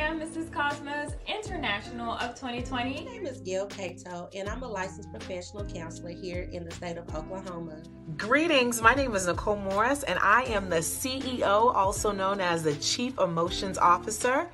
Mrs. Cosmos International of 2020. My name is Gail Cato, and I'm a licensed professional counselor here in the state of Oklahoma. Greetings, my name is Nicole Morris, and I am the CEO, also known as the Chief Emotions Officer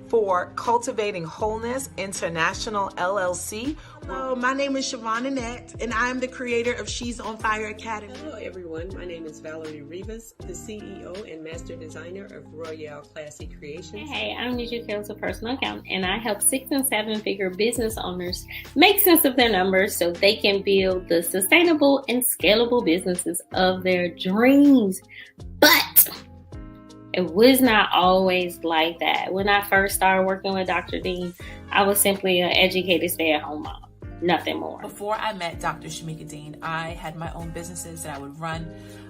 for Cultivating Wholeness International LLC. Hello, my name is Siobhan Annette, and I am the creator of She's on Fire Academy. Hello, everyone. My name is Valerie Rivas, the CEO and Master Designer of Royale Classy Creations. Hey, I'm Nisha Fields, a personal accountant, and I help 6- and 7-figure business owners make sense of their numbers so they can build the sustainable and scalable businesses of their dreams. But it was not always like that. When I first started working with Dr. Dean, I was simply an educated stay-at-home mom, nothing more. Before I met Dr. Shamieka Dean, I had my own businesses that I would run.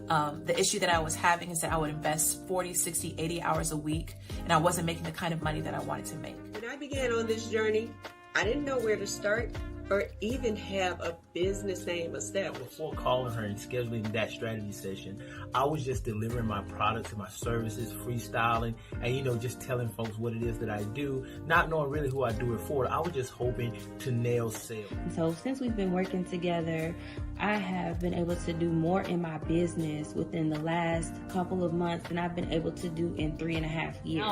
The issue that I was having is that I would invest 40, 60, 80 hours a week, and I wasn't making the kind of money that I wanted to make. When I began on this journey, I didn't know where to start or even have a business name established. Before calling her and scheduling that strategy session, I was just delivering my products and my services, freestyling, and just telling folks what it is that I do, not knowing really who I do it for. I was just hoping to nail sales. So since we've been working together, I have been able to do more in my business within the last couple of months than I've been able to do in 3.5 years.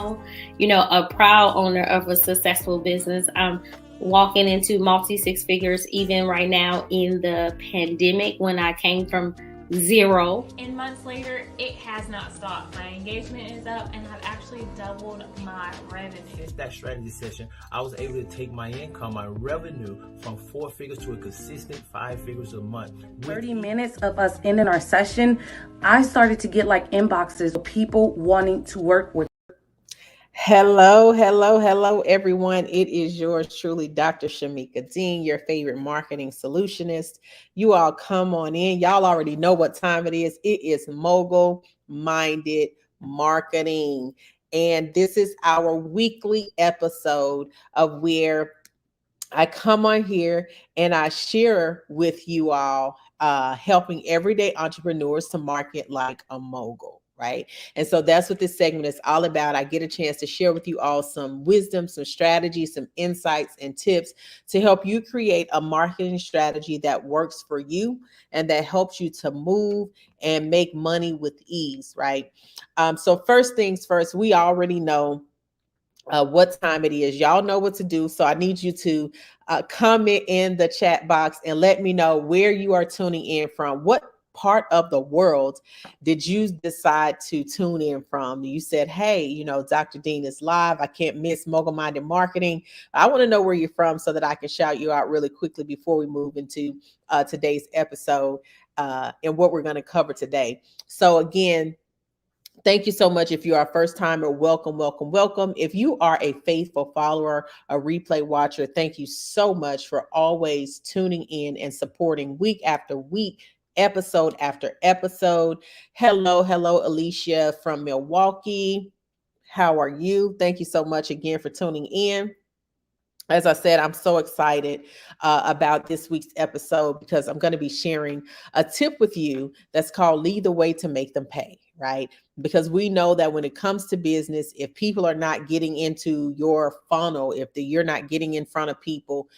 A proud owner of a successful business. I'm walking into multi-6 figures even right now in the pandemic when I came from zero. And months later, it has not stopped. My engagement is up and I've actually doubled my revenue. Since that strategy session, I was able to take my income, my revenue from 4 figures to a consistent 5 figures a month. 30 minutes of us ending our session, I started to get inboxes of people wanting to work with. Hello, everyone. It is yours truly, Dr. Shamieka Dean, your favorite marketing solutionist. You all come on in. Y'all already know what time it is. It is Mogul Minded Marketing. And this is our weekly episode of where I come on here and I share with you all helping everyday entrepreneurs to market like a mogul. Right. And so that's what this segment is all about. I get a chance to share with you all some wisdom, some strategies, some insights and tips to help you create a marketing strategy that works for you and that helps you to move and make money with ease. Right. So first things first, we already know what time it is. Y'all know what to do. So I need you to comment in the chat box and let me know where you are tuning in from. What part of the world did you decide to tune in from? You said, hey, Dr. Dean is live. I can't miss Mogul Minded Marketing. I want to know where you're from so that I can shout you out really quickly before we move into today's episode and what we're going to cover today. So again, thank you so much. If you are a first timer, welcome. If you are a faithful follower, a replay watcher, thank you so much for always tuning in and supporting week after week, episode after episode. Hello, Alicia from Milwaukee. How are you? Thank you so much again for tuning in. As I said, I'm so excited about this week's episode because I'm going to be sharing a tip with you that's called Lead the Way to Make Them Pay, right? Because we know that when it comes to business, if people are not getting into your funnel, if you're not getting in front of people,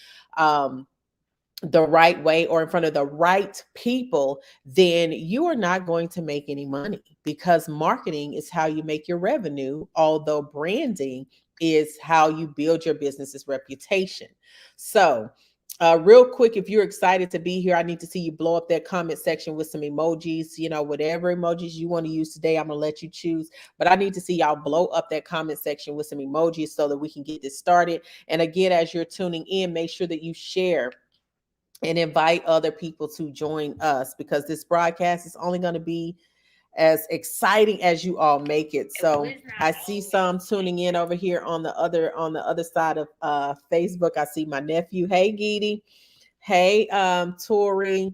the right way or in front of the right people, then you are not going to make any money because marketing is how you make your revenue, although branding is how you build your business's reputation. So real quick, if you're excited to be here, I need to see you blow up that comment section with some emojis, whatever emojis you want to use today, I'm going to let you choose, but I need to see y'all blow up that comment section with some emojis so that we can get this started. And again, as you're tuning in, make sure that you share and invite other people to join us because this broadcast is only going to be exciting as you all make it. So I see some tuning in over here on the other side of Facebook. I see my nephew. Hey, Geedy. Hey, Tori.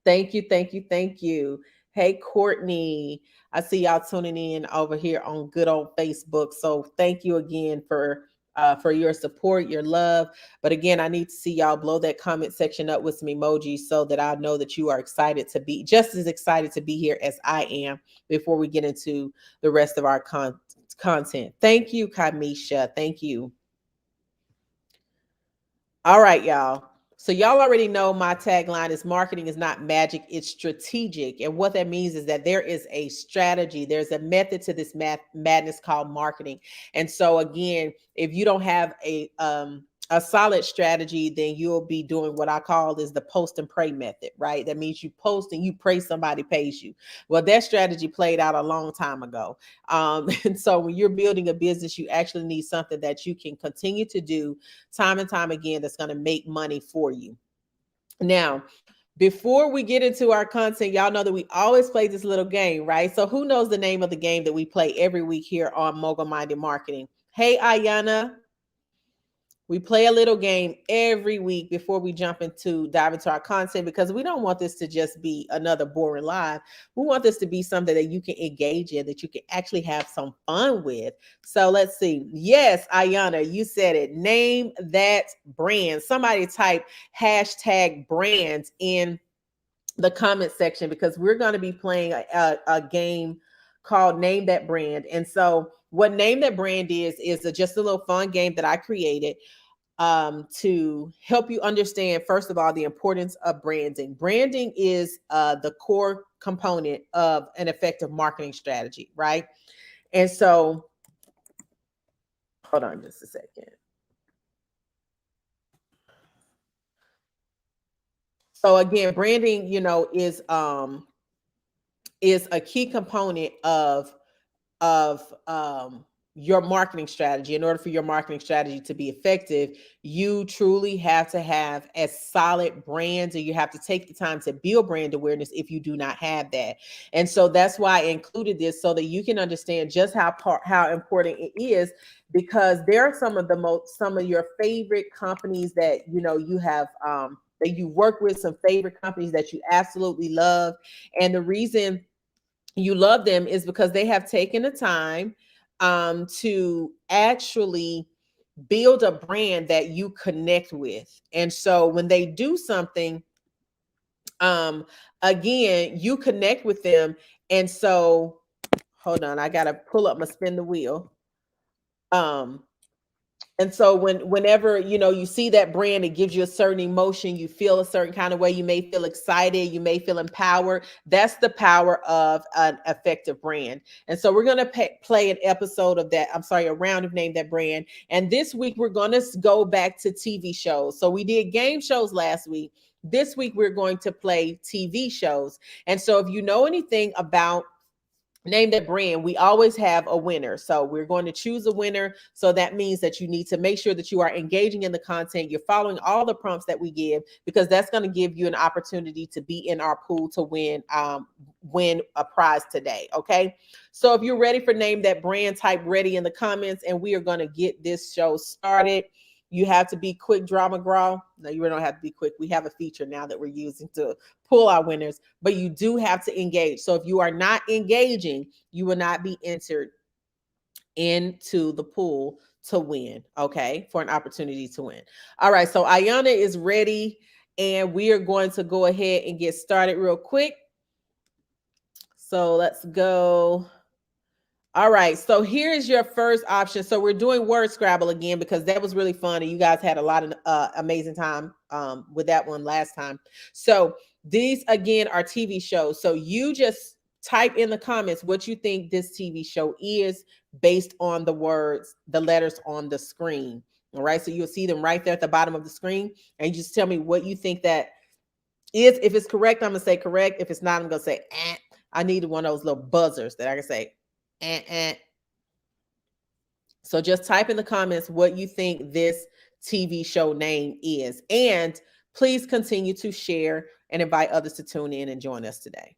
Thank you. Hey, Courtney. I see y'all tuning in over here on good old Facebook. So thank you again for your support, your love. But again, I need to see y'all blow that comment section up with some emojis so that I know that you are excited to be just as excited to be here as I am before we get into the rest of our content. Thank you, Kamisha. Thank you. All right, y'all. So y'all already know my tagline is marketing is not magic, it's strategic. And what that means is that there is a strategy, there's a method to this madness called marketing. And so again, if you don't have a solid strategy, then you'll be doing what I call is the post and pray method, right? That means you post and you pray somebody pays you. Well, that strategy played out a long time ago. And so when you're building a business, you actually need something that you can continue to do time and time again that's going to make money for you. Now, before we get into our content, y'all know that we always play this little game, right? So who knows the name of the game that we play every week here on Mogul Minded Marketing? Hey, Ayana. We play a little game every week before we dive into our content, because we don't want this to just be another boring live. We want this to be something that you can engage in, that you can actually have some fun with. So let's see. Yes, Ayana, you said it. Name that brand. Somebody type #brands in the comment section, because we're going to be playing a game called Name That Brand. And so what Name That Brand is just a little fun game that I created to help you understand, first of all, the importance of branding. Branding is the core component of an effective marketing strategy, right? And so, hold on just a second. So again, branding, is a key component of your marketing strategy. In order for your marketing strategy to be effective, you truly have to have a solid brand, and you have to take the time to build brand awareness if you do not have that. And so that's why I included this, so that you can understand just how important it is, because there are some of your favorite companies that you have that you work with, some favorite companies that you absolutely love. And the reason you love them is because they have taken the time to actually build a brand that you connect with. And so when they do something, again, you connect with them. And so, hold on, I got to pull up my spin the wheel. And so whenever, you see that brand, it gives you a certain emotion, you feel a certain kind of way, you may feel excited, you may feel empowered. That's the power of an effective brand. And so we're going to play an episode of that. A round of Name That Brand. And this week, we're going to go back to TV shows. So we did game shows last week. This week, we're going to play TV shows. And so if you know anything about Name That Brand, we always have a winner. So we're going to choose a winner. So that means that you need to make sure that you are engaging in the content. You're following all the prompts that we give, because that's going to give you an opportunity to be in our pool to win a prize today. Okay. So if you're ready for Name That Brand, type ready in the comments, and we are going to get this show started. You have to be quick, Drama Graw. No, you don't have to be quick. We have a feature now that we're using to pull our winners, but you do have to engage. So if you are not engaging, you will not be entered into the pool to win, okay, for an opportunity to win. All right, so Ayana is ready, and we are going to go ahead and get started real quick. So let's go. All right, so here's your first option. So we're doing word Scrabble again, because that was really fun, and you guys had a lot of amazing time with that one last time. So these again are TV shows. So you just type in the comments what you think this TV show is based on the words, the letters on the screen. All right, so you'll see them right there at the bottom of the screen, and you just tell me what you think that is. If it's correct, I'm gonna say correct. If it's not, I'm gonna say eh. I needed one of those little buzzers that I can say. So just type in the comments what you think this TV show name is. And please continue to share and invite others to tune in and join us today.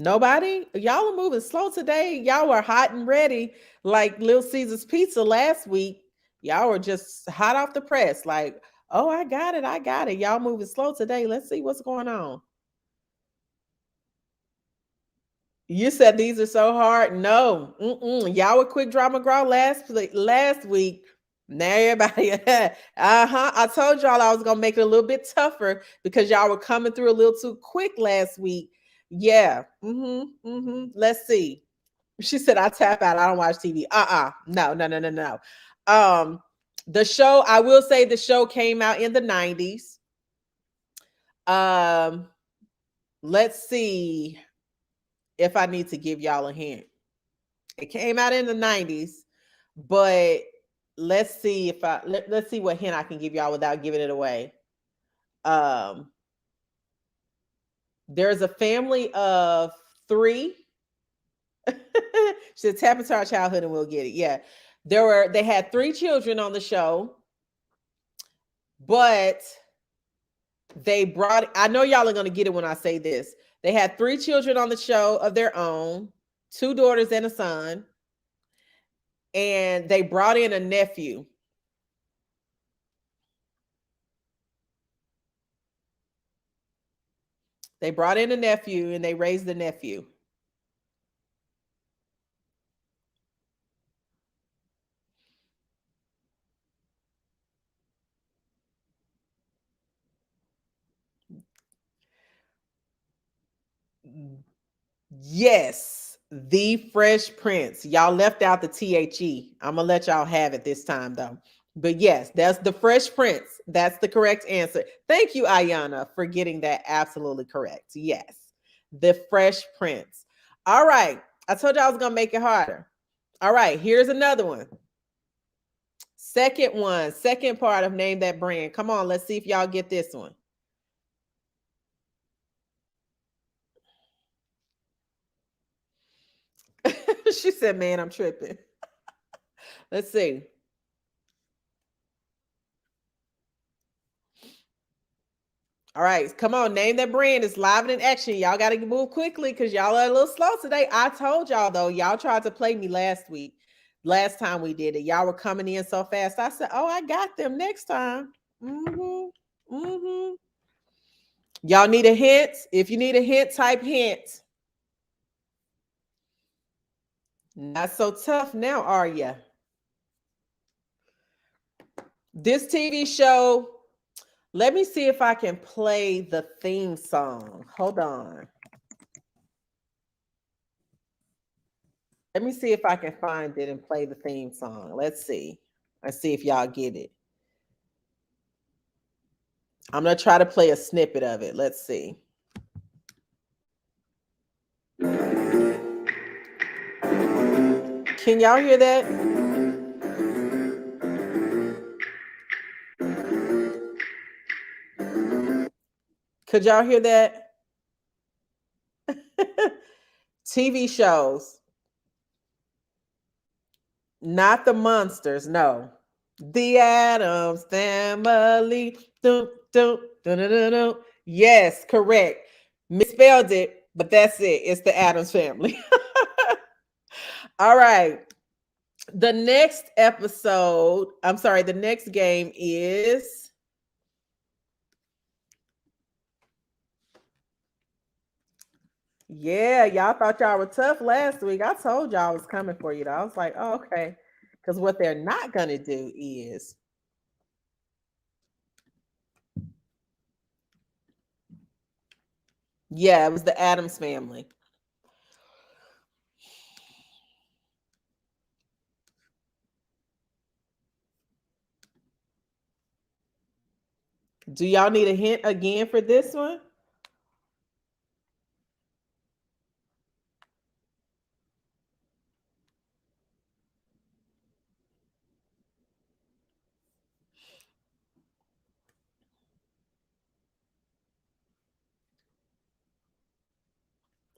Nobody? Y'all are moving slow today. Y'all were hot and ready like Little Caesar's Pizza last week. Y'all were just hot off the press. Like, oh, I got it. I got it. Y'all moving slow today. Let's see what's going on. You said these are so hard. No. Y'all were quick draw McGraw last week. Now everybody, I told y'all I was gonna make it a little bit tougher because y'all were coming through a little too quick last week. Yeah. Let's see. She said, I tap out. I don't watch TV. No. The show, I will say the show came out in the 90s. Let's see if I need to give y'all a hint. It came out in the 90s, but let's see if let's see what hint I can give y'all without giving it away. There's a family of 3. She said, tap into our childhood and we'll get it. Yeah. They had 3 children on the show, but I know y'all are going to get it when I say this. They had 3 children on the show of their own, 2 daughters and a son, and they brought in a nephew. They brought in a nephew and they raised the nephew. Yes, The Fresh Prince. Y'all left out the THE. I'm gonna let y'all have it this time though. But yes, that's The Fresh Prince. That's the correct answer. Thank you, Ayana, for getting that absolutely correct. Yes, The Fresh Prince. All right. I told you I was gonna make it harder. All right, here's another one. Second part of Name That Brand. Come on, let's see if y'all get this one. She said, man, I'm tripping. Let's see. All right, come on, Name That Brand. It's live and in action. Y'all got to move quickly because y'all are a little slow today. I told y'all, though, y'all tried to play me last week. Last time we did it, y'all were coming in so fast. I said, oh, I got them next time. Y'all need a hint? If you need a hint, type hint. Not so tough now, are you? This TV show, let me see if I can play the theme song. Hold on. Let me see if I can find it and play the theme song. Let's see. Let's see if y'all get it. I'm going to try to play a snippet of it. Let's see. Can y'all hear that? Could y'all hear that? TV shows. Not the Monsters, no. The Addams Family. Dun, dun, dun, dun, dun, dun. Yes, correct. Misspelled it, but that's it. It's the Addams Family. All right. The next game is yeah, y'all thought y'all were tough last week. I told y'all I was coming for you though. I was like, oh, okay. Because what they're not gonna do is yeah, it was the Addams Family. Do y'all need a hint again for this one?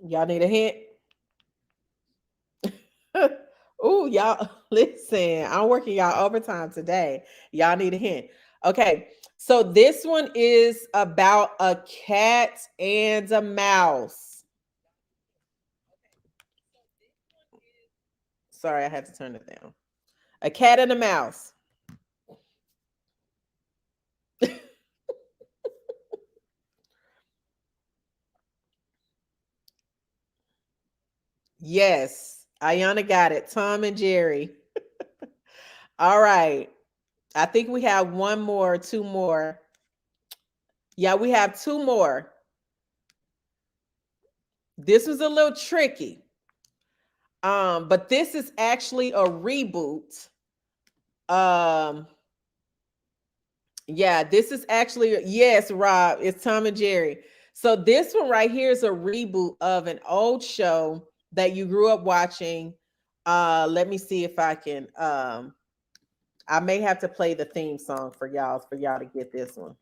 Y'all need a hint? Oh, y'all, listen, I'm working y'all overtime today. Y'all need a hint. Okay, so this one is about a cat and a mouse. Sorry, I had to turn it down. A cat and a mouse. Yes, Ayana got it. Tom and Jerry. All right. I think we have one more, two more. Yeah, we have two more. This was a little tricky. But this is actually a reboot. Yeah, this is actually, yes, Rob, it's Tom and Jerry. So this one right here is a reboot of an old show that you grew up watching. Let me see if I can I may have to play the theme song for y'all to get this one.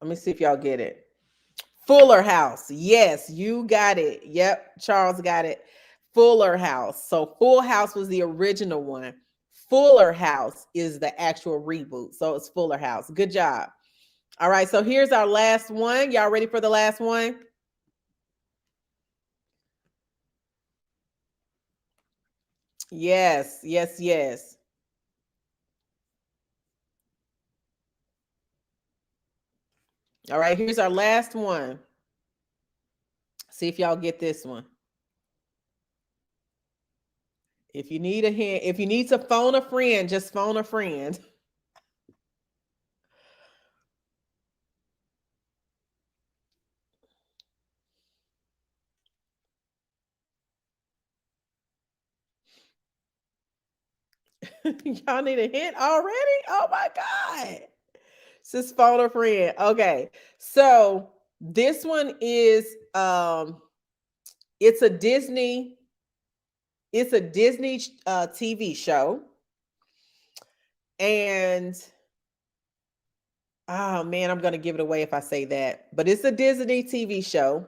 Let me see if y'all get it. Fuller House. Yes, you got it. Yep, Charles got it. Fuller House. So Full House was the original one. Fuller House is the actual reboot. So it's Fuller House. Good job. All right, so here's our last one. Y'all ready for the last one? Yes, yes, yes. All right, here's our last one. See if y'all get this one. If you need a hint, if you need to phone a friend, just phone a friend. Y'all need a hint already? Oh my God. Just phone a friend. Okay. So this one is it's a Disney TV show. And oh man, I'm gonna give it away if I say that. But it's a Disney TV show.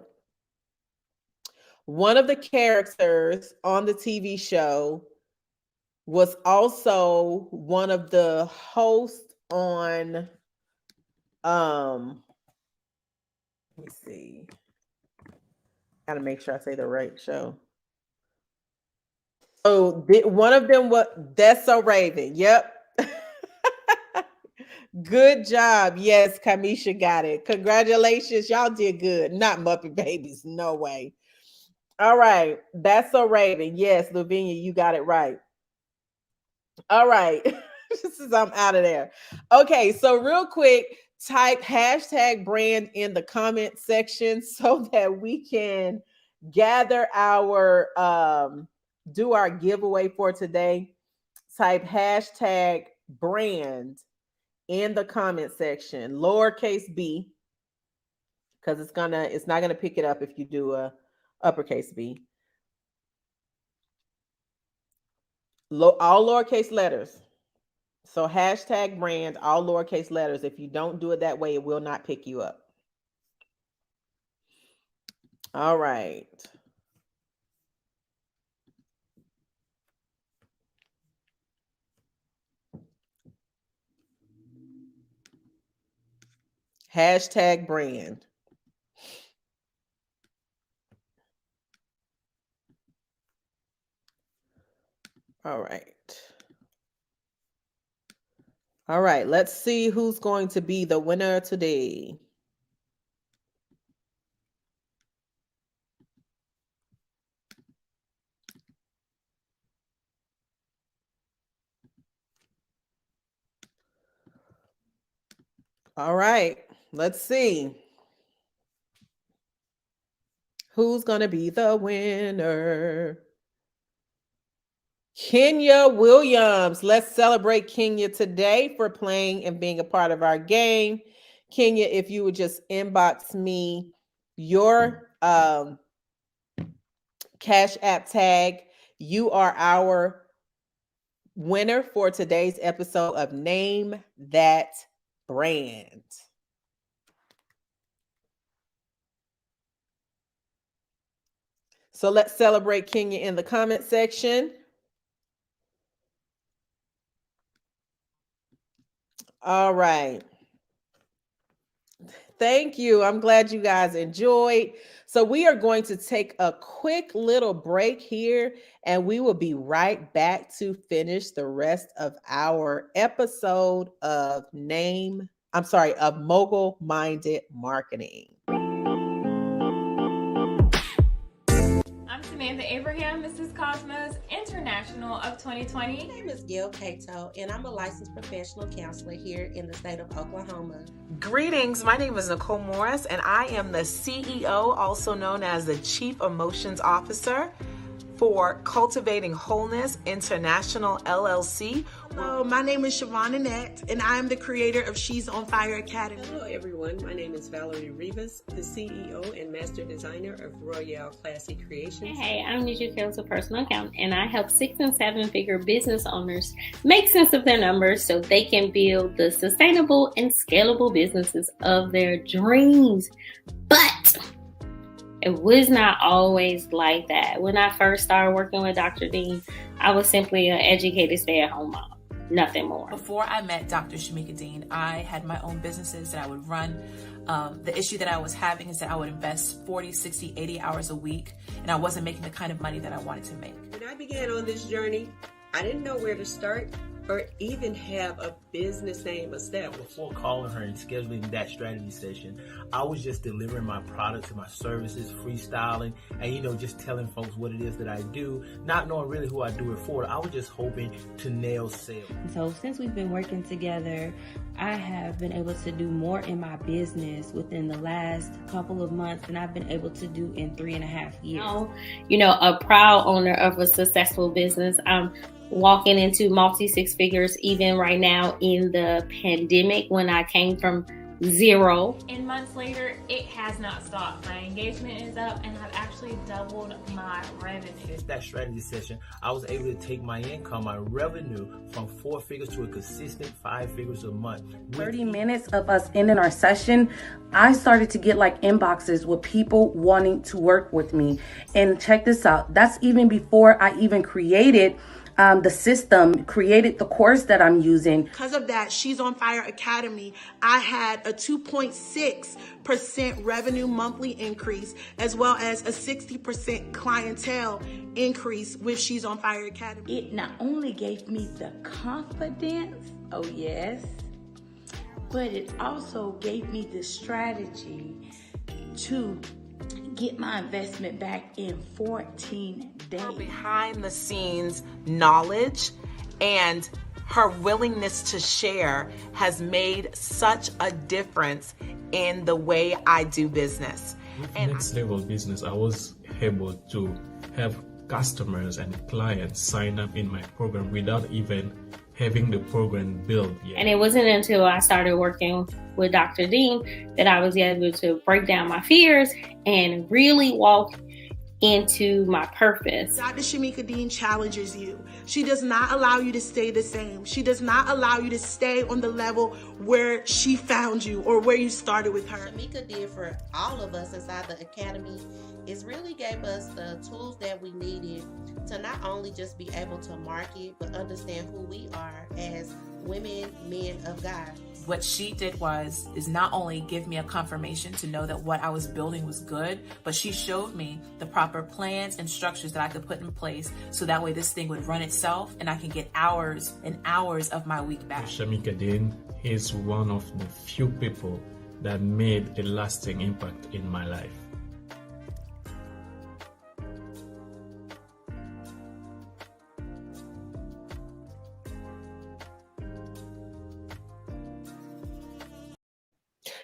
One of the characters on the TV show was also one of the hosts on let me see. Gotta make sure I say the right show. So one of them was That's So Raven. Yep. Good job. Yes, Kamisha got it. Congratulations. Y'all did good. Not Muppet Babies. No way. All right. That's So Raven. Yes, Lavinia, you got it right. All right. I'm out of there. Okay, so real quick, type #brand in the comment section so that we can gather our do our giveaway for today. Type #brand in the comment section, lowercase b, because it's not gonna pick it up if you do a uppercase B. All lowercase letters. So #brand, all lowercase letters. If you don't do it that way, it will not pick you up. All right. #brand. All right. All right. Let's see who's going to be the winner today. All right. Let's see. Who's going to be the winner? Kenya Williams. Let's celebrate Kenya today for playing and being a part of our game. Kenya, if you would just inbox me your Cash App tag, you are our winner for today's episode of Name That Brand. So let's celebrate Kenya in the comment section. All right. Thank you. I'm glad you guys enjoyed. So we are going to take a quick little break here, and we will be right back to finish the rest of our episode of Mogul Minded Marketing. I'm Samantha Abraham, Mrs. Cosmos International of 2020. My name is Gail Cato, and I'm a licensed professional counselor here in the state of Oklahoma. Greetings, my name is Nicole Morris, and I am the CEO, also known as the Chief Emotions Officer for Cultivating Wholeness International LLC. Hello, my name is Siobhan Annette, and I am the creator of She's on Fire Academy. Hello everyone, my name is Valerie Rivas, the CEO and Master Designer of Royale Classy Creations. Hey, I'm Nisha Fields, a personal accountant, and I help 6- and 7-figure business owners make sense of their numbers so they can build the sustainable and scalable businesses of their dreams. But it was not always like that. When I first started working with Dr. Dean, I was simply an educated stay-at-home mom, nothing more. Before I met Dr. Shamieka Dean, I had my own businesses that I would run. The issue that I was having is that I would invest 40, 60, 80 hours a week, and I wasn't making the kind of money that I wanted to make. When I began on this journey, I didn't know where to start or even have a business name established. Before calling her and scheduling that strategy session, I was just delivering my products and my services, freestyling, and just telling folks what it is that I do, not knowing really who I do it for. I was just hoping to nail sales. So since we've been working together, I have been able to do more in my business within the last couple of months than I've been able to do in 3.5 years. A proud owner of a successful business. I'm walking into multi-6 figures even right now in the pandemic when I came from zero. And months later, it has not stopped. My engagement is up and I've actually doubled my revenue. Since that strategy session, I was able to take my income, my revenue from 4 figures to a consistent 5 figures a month. 30 minutes of us ending our session, I started to get like inboxes with people wanting to work with me. And check this out. That's even before I even created the system, created the course that I'm using. Because of that, She's on Fire Academy, I had a 2.6% revenue monthly increase, as well as a 60% clientele increase with She's on Fire Academy. It not only gave me the confidence, oh yes, but it also gave me the strategy to get my investment back in 14 days. Her behind the scenes knowledge and her willingness to share has made such a difference in the way I do business. With Next Level Business, I was able to have customers and clients sign up in my program without even having the program built yet. And it wasn't until I started working with Dr. Dean that I was able to break down my fears and really walk into my purpose. Dr. Shamieka Dean challenges you. She does not allow you to stay the same. She does not allow you to stay on the level where she found you or where you started with her. Shamieka did for all of us inside the academy is really gave us the tools that we needed to not only just be able to market, but understand who we are as women, men of God. What she did is not only give me a confirmation to know that what I was building was good, but she showed me the proper plans and structures that I could put in place so that way this thing would run itself and I can get hours and hours of my week back. Shamieka Dean is one of the few people that made a lasting impact in my life.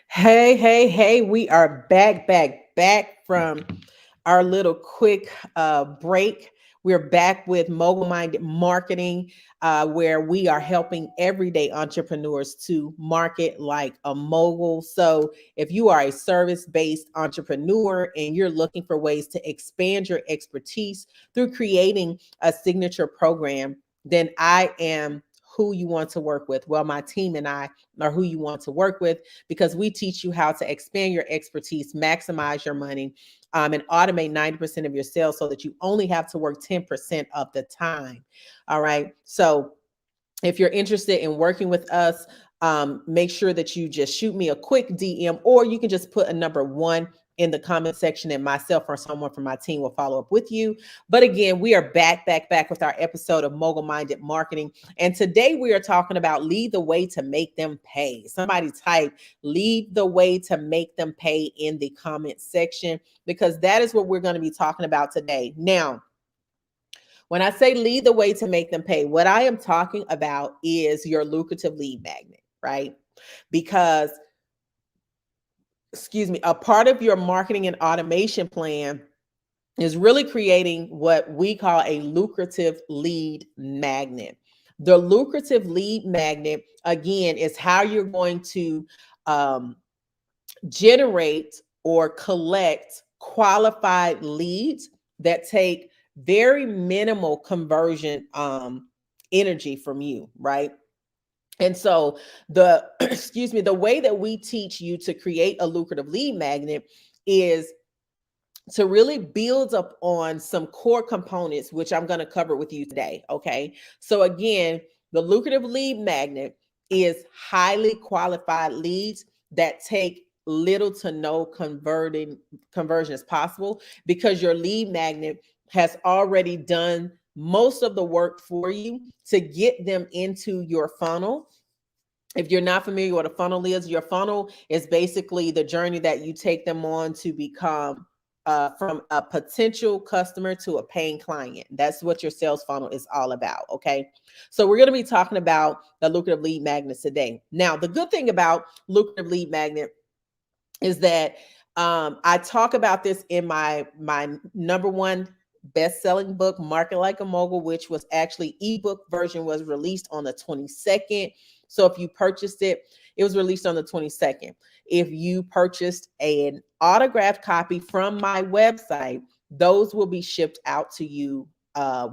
Hey, we are back from our little quick break. We're back with Mogul Minded Marketing, where we are helping everyday entrepreneurs to market like a mogul. So if you are a service-based entrepreneur and you're looking for ways to expand your expertise through creating a signature program, then I am who you want to work with. Well, my team and I are who you want to work with because we teach you how to expand your expertise, maximize your money, and automate 90% of your sales so that you only have to work 10% of the time. All right. So if you're interested in working with us, make sure that you just shoot me a quick DM, or you can just put a number 1 in the comment section, and myself or someone from my team will follow up with you. But again, we are back with our episode of Mogul Minded Marketing. And today we are talking about lead the way to make them pay. Somebody type lead the way to make them pay in the comment section, because that is what we're going to be talking about today. Now, when I say lead the way to make them pay, what I am talking about is your lucrative lead magnet, right? Because a part of your marketing and automation plan is really creating what we call a lucrative lead magnet. The lucrative lead magnet, again, is how you're going to generate or collect qualified leads that take very minimal conversion energy from you, right? And so the way that we teach you to create a lucrative lead magnet is to really build up on some core components, which I'm going to cover with you today. Okay. So again, the lucrative lead magnet is highly qualified leads that take little to no conversion as possible, because your lead magnet has already done most of the work for you to get them into your funnel. If you're not familiar with what a funnel is, your funnel is basically the journey that you take them on to become from a potential customer to a paying client. That's what your sales funnel is all about. Okay. So we're going to be talking about the lucrative lead magnet today. Now, the good thing about lucrative lead magnet is that I talk about this in my number 1 best-selling book, Market Like a Mogul, which was actually ebook version was released on the 22nd. So if you purchased it, it was released on the 22nd. If you purchased an autographed copy from my website, those will be shipped out to you.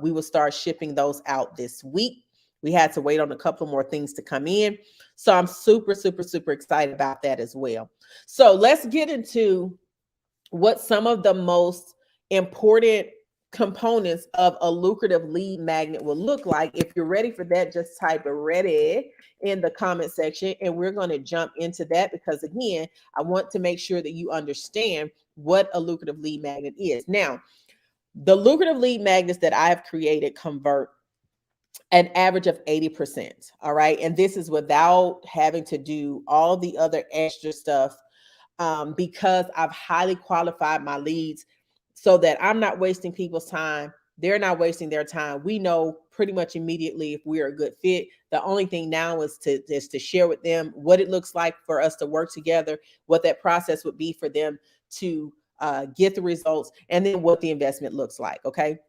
We will start shipping those out this week. We had to wait on a couple more things to come in. So I'm super, super, super excited about that as well. So let's get into what some of the most important components of a lucrative lead magnet will look like. If you're ready for that, just type ready in the comment section, and we're going to jump into that, because again, I want to make sure that you understand what a lucrative lead magnet is. Now, the lucrative lead magnets that I have created convert an average of 80%. All right. And this is without having to do all the other extra stuff, because I've highly qualified my leads so that I'm not wasting people's time. They're not wasting their time. We know pretty much immediately if we're a good fit. The only thing now is to share with them what it looks like for us to work together, what that process would be for them to get the results, and then what the investment looks like. Okay.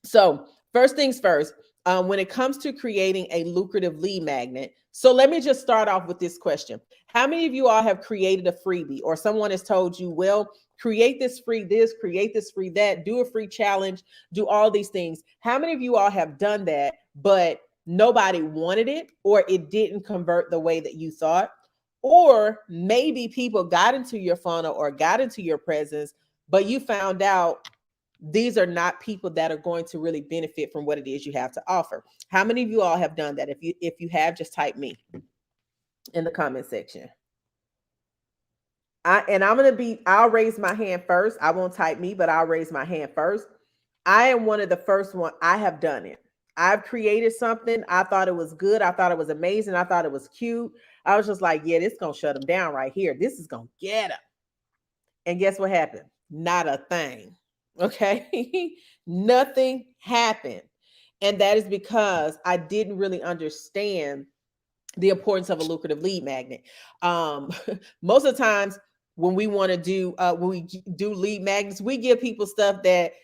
So first things first, when it comes to creating a lucrative lead magnet. So let me just start off with this question. How many of you all have created a freebie, or someone has told you, well, create this free this, create this free that, do a free challenge, do all these things? How many of you all have done that, but nobody wanted it, or it didn't convert the way that you thought? Or maybe people got into your funnel or got into your presence, but you found out these are not people that are going to really benefit from what it is you have to offer. How many of you all have done that? If you have, just type me in the comment section. I'll raise my hand first. I won't type me, but I'll raise my hand first. I am one of the first one. I have done it. I've created something. I thought it was good. I thought it was amazing. I thought it was cute. I was just like, yeah, this is going to shut them down right here. This is going to get them. And guess what happened? Not a thing. Okay. Nothing happened. And that is because I didn't really understand the importance of a lucrative lead magnet. Most of the times when we want to do, when we do lead magnets, we give people stuff that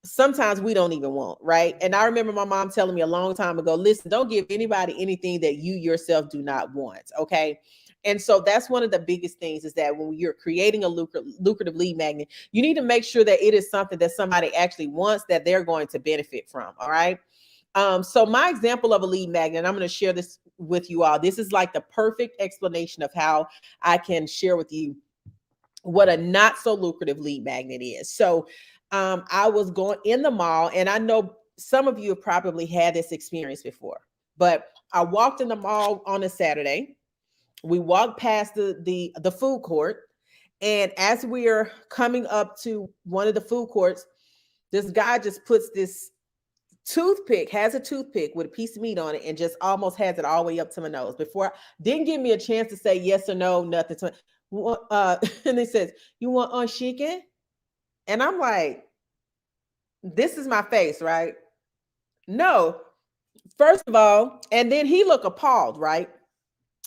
sometimes we don't even want, right? And I remember my mom telling me a long time ago, listen, don't give anybody anything that you yourself do not want. Okay. And so that's one of the biggest things, is that when you're creating a lucrative lead magnet, you need to make sure that it is something that somebody actually wants, that they're going to benefit from. All right. So my example of a lead magnet, and I'm going to share this with you all. This is like the perfect explanation of how I can share with you what a not so lucrative lead magnet is. So I was going in the mall, and I know some of you have probably had this experience before, but I walked in the mall on a Saturday, we walk past the food court, and as we are coming up to one of the food courts, this guy just puts this has a toothpick with a piece of meat on it and just almost has it all the way up to my nose. Didn't give me a chance to say yes or no, nothing. And he says, "You want chicken?" And I'm like, this is my face, right? No. First of all, and then he looked appalled, right?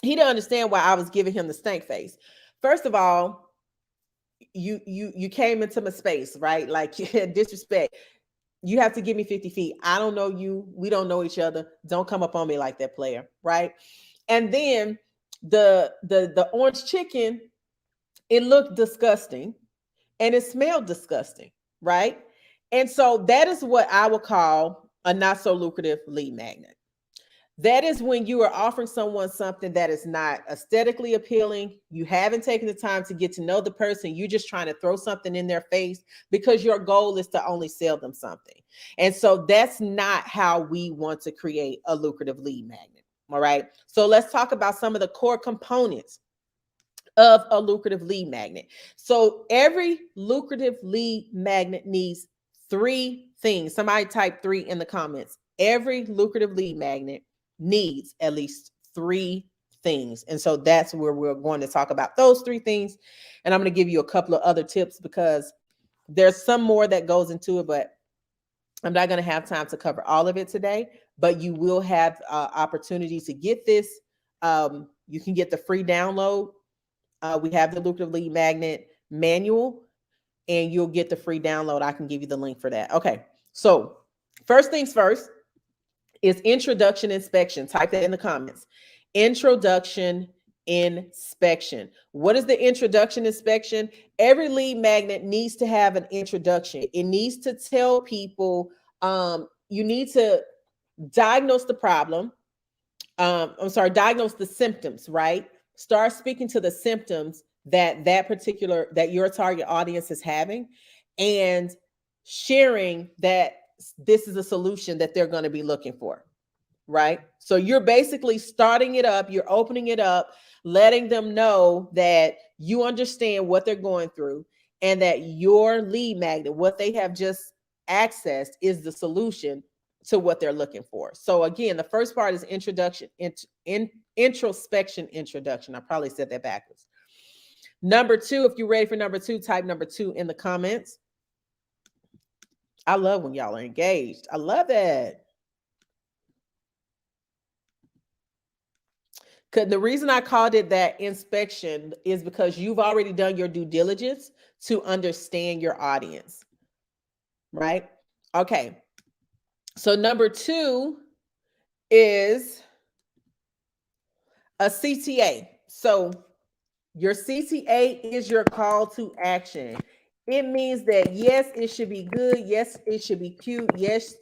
He didn't understand why I was giving him the stank face. First of all, you came into my space, right? Like, you had disrespect. You have to give me 50 feet. I don't know you. We don't know each other. Don't come up on me like that, player, right? And then the orange chicken, it looked disgusting and it smelled disgusting, right? And so that is what I would call a not so lucrative lead magnet. That is when you are offering someone something that is not aesthetically appealing. You haven't taken the time to get to know the person. You're just trying to throw something in their face because your goal is to only sell them something. And so that's not how we want to create a lucrative lead magnet. All right. So let's talk about some of the core components of a lucrative lead magnet. So every lucrative lead magnet needs 3 things. Somebody type 3 in the comments. Every lucrative lead magnet needs at least 3 things. And so that's where we're going to talk about those 3 things. And I'm going to give you a couple of other tips because there's some more that goes into it, but I'm not going to have time to cover all of it today, but you will have opportunities to get this. You can get the free download. We have the lucrative lead magnet manual, and you'll get the free download. I can give you the link for that. Okay. So first things first is introduction inspection. Type that in the comments. Introduction inspection. What is the introduction inspection? Every lead magnet needs to have an introduction. It needs to tell people, you need to diagnose the problem. Diagnose the symptoms, right? Start speaking to the symptoms that your target audience is having, and sharing that this is a solution that they're going to be looking for, right? So you're basically starting it up, you're opening it up, letting them know that you understand what they're going through and that your lead magnet, what they have just accessed, is the solution to what they're looking for. So again, the first part is introduction, introspection, introduction. I probably said that backwards. Number 2, if you're ready for number 2, type number 2 in the comments. I love when y'all are engaged. I love it. Because the reason I called it that inspection is because you've already done your due diligence to understand your audience, right? Okay. So number 2 is a CTA. So your CTA is your call to action. It means that yes, it should be good. Yes, it should be cute. Yes,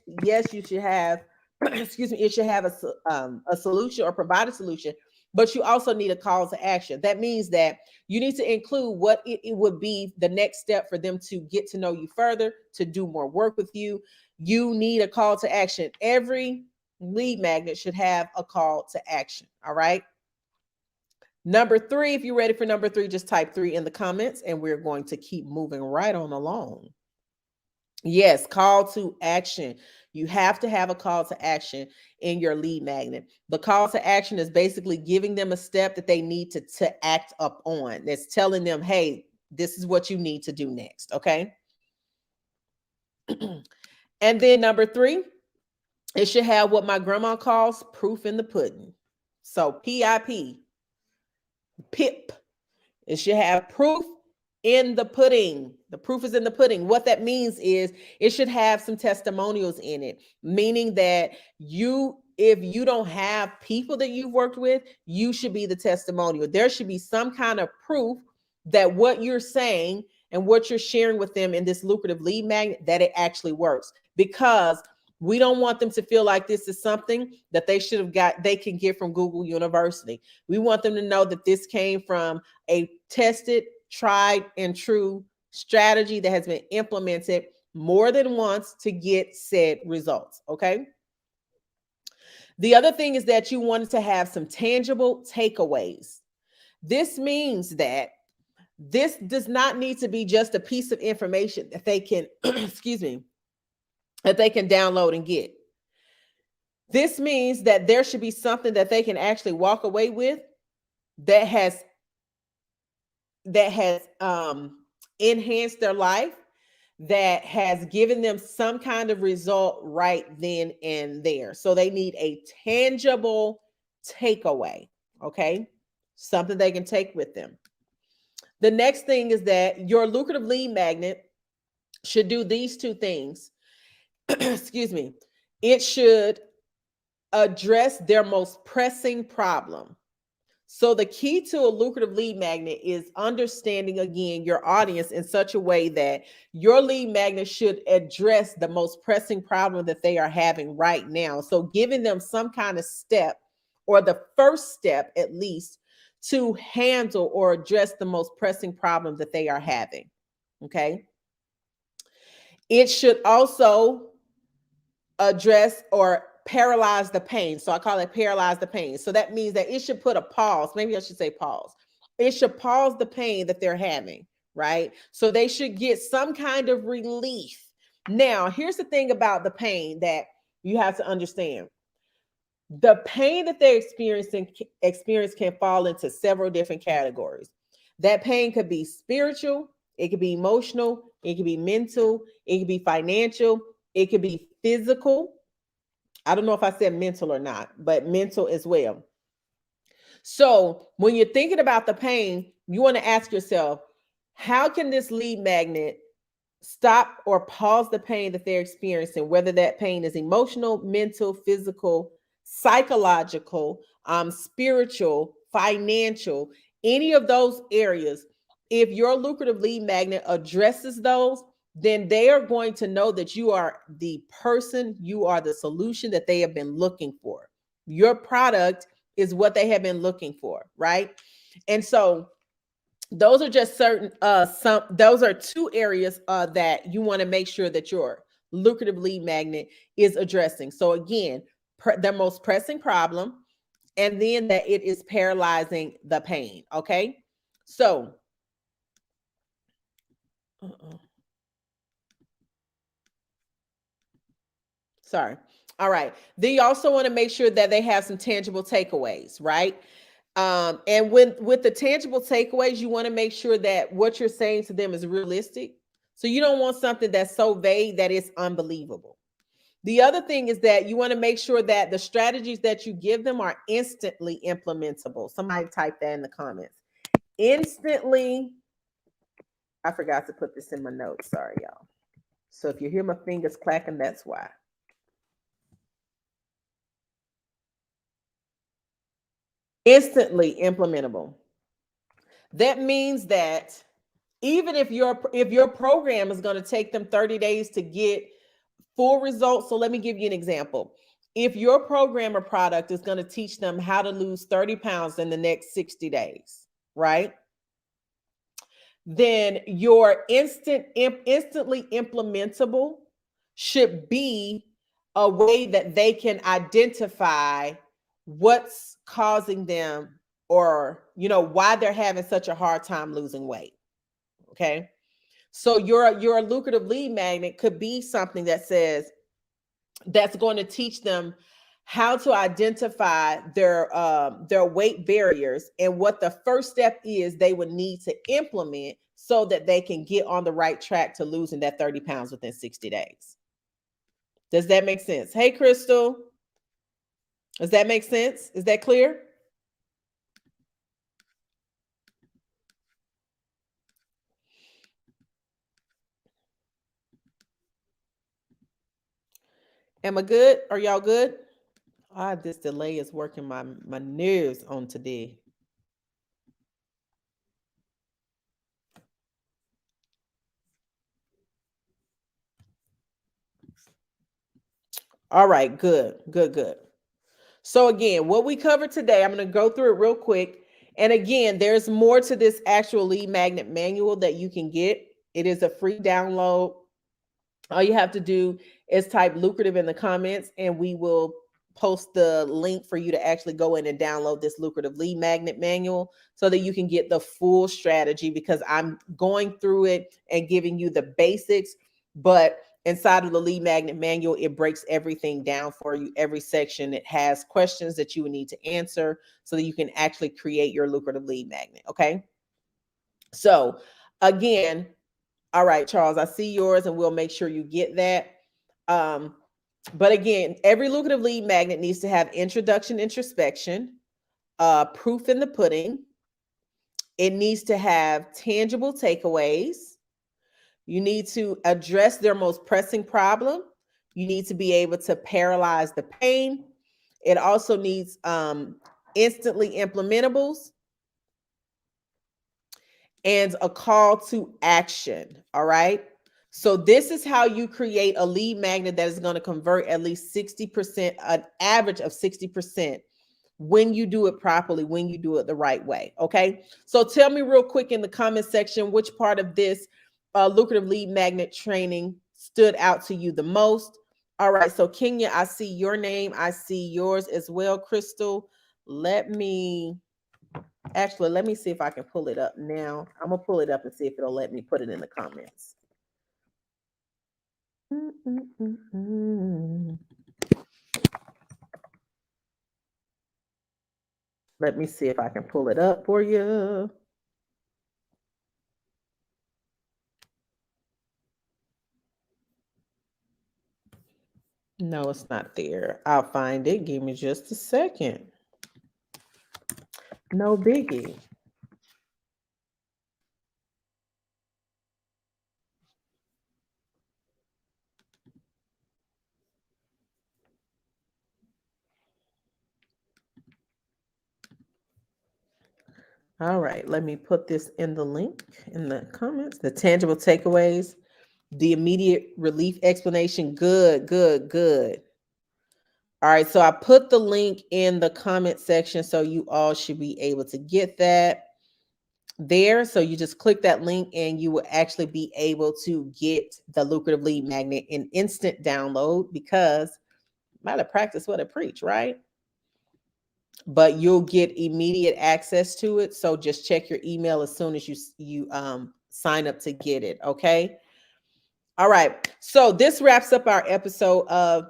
you should have, it should have a solution or provide a solution, but you also need a call to action. That means that you need to include what it would be the next step for them to get to know you further, to do more work with you. You need a call to action. Every lead magnet should have a call to action. All right. Number 3, if you're ready for number 3, just type 3 in the comments and we're going to keep moving right on along. Yes, call to action. You have to have a call to action in your lead magnet. The call to action is basically giving them a step that they need to act up on. That's telling them, hey, this is what you need to do next. Okay. And then number 3, it should have what my grandma calls proof in the pudding. So PIP. PIP. It should have proof in the pudding. The proof is in the pudding. What that means is it should have some testimonials in it, meaning that if you don't have people that you've worked with, you should be the testimonial. There should be some kind of proof that what you're saying and what you're sharing with them in this lucrative lead magnet, that it actually works, because we don't want them to feel like this is something that they can get from Google University. We want them to know that this came from a tested, tried, and true strategy that has been implemented more than once to get said results. Okay. The other thing is that you wanted to have some tangible takeaways. This means that this does not need to be just a piece of information that they can, excuse me, that they can download and get. This means that there should be something that they can actually walk away with that has enhanced their life, that has given them some kind of result right then and there. So they need a tangible takeaway, okay? Something they can take with them. The next thing is that your lucrative lead magnet should do these two things. Excuse me. It should address their most pressing problem. So the key to a lucrative lead magnet is understanding, again, your audience in such a way that your lead magnet should address the most pressing problem that they are having right now. So giving them some kind of step, or the first step at least, to handle or address the most pressing problem that they are having. Okay. It should also address or paralyze the pain. So I call it paralyze the pain. So that means that it should put a pause. Maybe I should say pause. It should pause the pain that they're having, right? So they should get some kind of relief. Now, here's the thing about the pain that you have to understand. The pain that they're experience can fall into several different categories. That pain could be spiritual, it could be emotional, it could be mental, it could be financial, it could be physical. I don't know if I said mental or not, but mental as well. So when you're thinking about the pain, you want to ask yourself, how can this lead magnet stop or pause the pain that they're experiencing, whether that pain is emotional, mental, physical, psychological, spiritual, financial, any of those areas. If your lucrative lead magnet addresses those, then they are going to know that you are the person, you are the solution that they have been looking for. Your product is what they have been looking for, right? And so those are just certain, those are two areas that you want to make sure that your lucrative lead magnet is addressing. So again, their most pressing problem, and then that it is paralyzing the pain, okay? So, sorry. All right. Then you also want to make sure that they have some tangible takeaways, right? And with the tangible takeaways, you want to make sure that what you're saying to them is realistic. So you don't want something that's so vague that it's unbelievable. The other thing is that you want to make sure that the strategies that you give them are instantly implementable. Somebody type that in the comments. Instantly. I forgot to put this in my notes. Sorry, y'all. So if you hear my fingers clacking, that's why. Instantly implementable. That means that even if your program is going to take them 30 days to get full results. So let me give you an example. If your program or product is going to teach them how to lose 30 pounds in the next 60 days, right? Then your instantly implementable should be a way that they can identify what's causing them, or why they're having such a hard time losing weight. Okay. So your lucrative lead magnet could be something that says, that's going to teach them how to identify their weight barriers and what the first step is they would need to implement so that they can get on the right track to losing that 30 pounds within 60 days. Does that make sense? Hey, Crystal. Does that make sense? Is that clear? Am I good? Are y'all good? This delay is working my nerves on today. All right, good. So again, what we covered today, I'm going to go through it real quick. And again, there's more to this actual lead magnet manual that you can get. It is a free download. All you have to do is type lucrative in the comments, and we will post the link for you to actually go in and download this lucrative lead magnet manual so that you can get the full strategy, because I'm going through it and giving you the basics, but inside of the lead magnet manual, it breaks everything down for you. Every section, it has questions that you would need to answer so that you can actually create your lucrative lead magnet. Okay. So again, all right, Charles, I see yours and we'll make sure you get that. But again, every lucrative lead magnet needs to have introduction, introspection, proof in the pudding. It needs to have tangible takeaways. You need to address their most pressing problem. You need to be able to paralyze the pain. It also needs instantly implementables and a call to action. All right. So this is how you create a lead magnet that is going to convert at least 60%, an average of 60%, when you do it properly, when you do it the right way. Okay. So tell me real quick in the comment section, which part of this lucrative lead magnet training stood out to you the most. All right. So Kenya, I see your name. I see yours as well, Crystal. Let me see if I can pull it up now. I'm going to pull it up and see if it'll let me put it in the comments. Let me see if I can pull it up for you. No, it's not there. I'll find it. Give me just a second. No biggie. All right, let me put this in the link in the comments. The tangible takeaways, the immediate relief explanation. Good, good, good. All right, so I put the link in the comment section, so you all should be able to get that there. So you just click that link and you will actually be able to get the lucrative lead magnet in instant download, because might have practiced what I preach, right? But you'll get immediate access to it. So just check your email as soon as you sign up to get it. Okay. All right. So this wraps up our episode of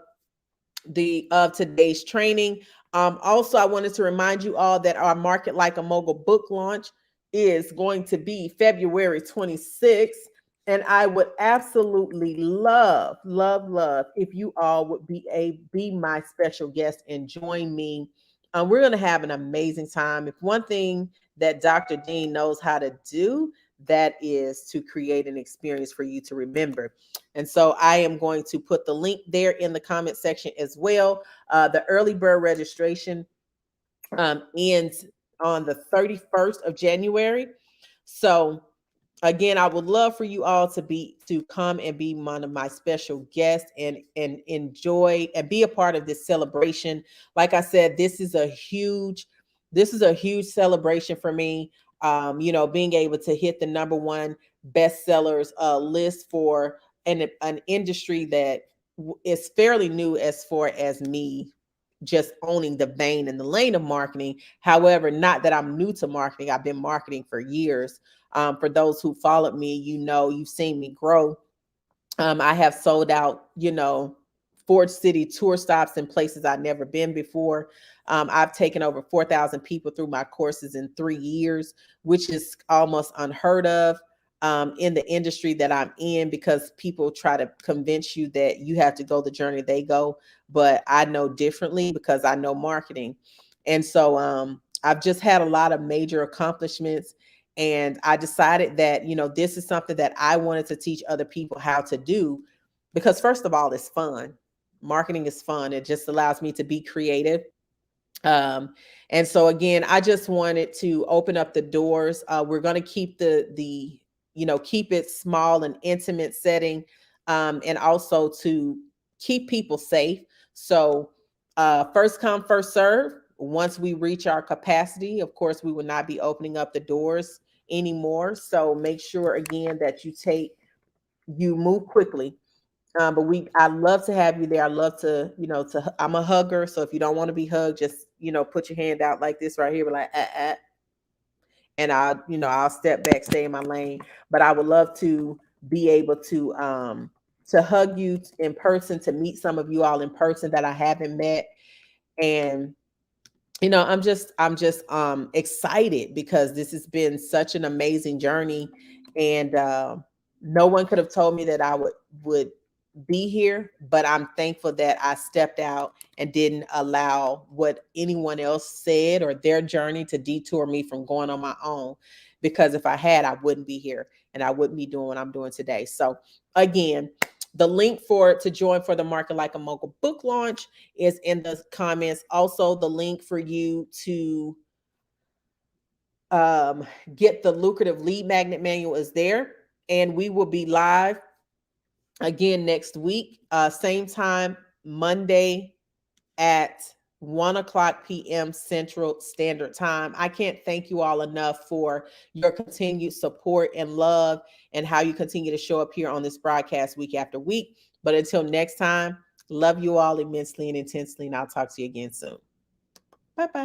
today's training. Also, I wanted to remind you all that our Market Like a Mogul book launch is going to be February 26th. And I would absolutely love if you all would be my special guest and join me. We're going to have an amazing time. If one thing that Dr. Dean knows how to do, that is to create an experience for you to remember. And so I am going to put the link there in the comment section as well. The early bird registration ends on the 31st of January. So again, I would love for you all to come and be one of my special guests and enjoy and be a part of this celebration. Like I said, this is a huge celebration for me. Being able to hit the #1 bestsellers list for an industry that is fairly new as far as me just owning the vein and the lane of marketing. However, not that I'm new to marketing. I've been marketing for years. For those who followed me, you've seen me grow. I have sold out, Ford City tour stops in places I've never been before. I've taken over 4,000 people through my courses in 3 years, which is almost unheard of in the industry that I'm in, because people try to convince you that you have to go the journey they go. But I know differently because I know marketing. And so I've just had a lot of major accomplishments. And I decided that, this is something that I wanted to teach other people how to do, because first of all, it's fun. Marketing is fun. It just allows me to be creative. And so again, I just wanted to open up the doors. We're going to keep keep it small and intimate setting, and also to keep people safe. So first come, first serve. Once we reach our capacity, of course, we will not be opening up the doors anymore. So make sure again that you move quickly. But I love to have you there. I love to, I'm a hugger. So if you don't want to be hugged, just, put your hand out like this right here, like, and I'll step back, stay in my lane. But I would love to be able to hug you in person, to meet some of you all in person that I haven't met. And, I'm just excited because this has been such an amazing journey. And no one could have told me that I would be here, but I'm thankful that I stepped out and didn't allow what anyone else said or their journey to detour me from going on my own. Because if I had, I wouldn't be here and I wouldn't be doing what I'm doing today. So again, the link to join for the Market Like a Mogul book launch is in the comments. Also, the link for you to get the Lucrative Lead Magnet Manual is there. And we will be live again next week, same time, Monday at 1:00 p.m. Central Standard Time. I can't thank you all enough for your continued support and love and how you continue to show up here on this broadcast week after week. But until next time, love you all immensely and intensely, and I'll talk to you again soon. Bye-bye.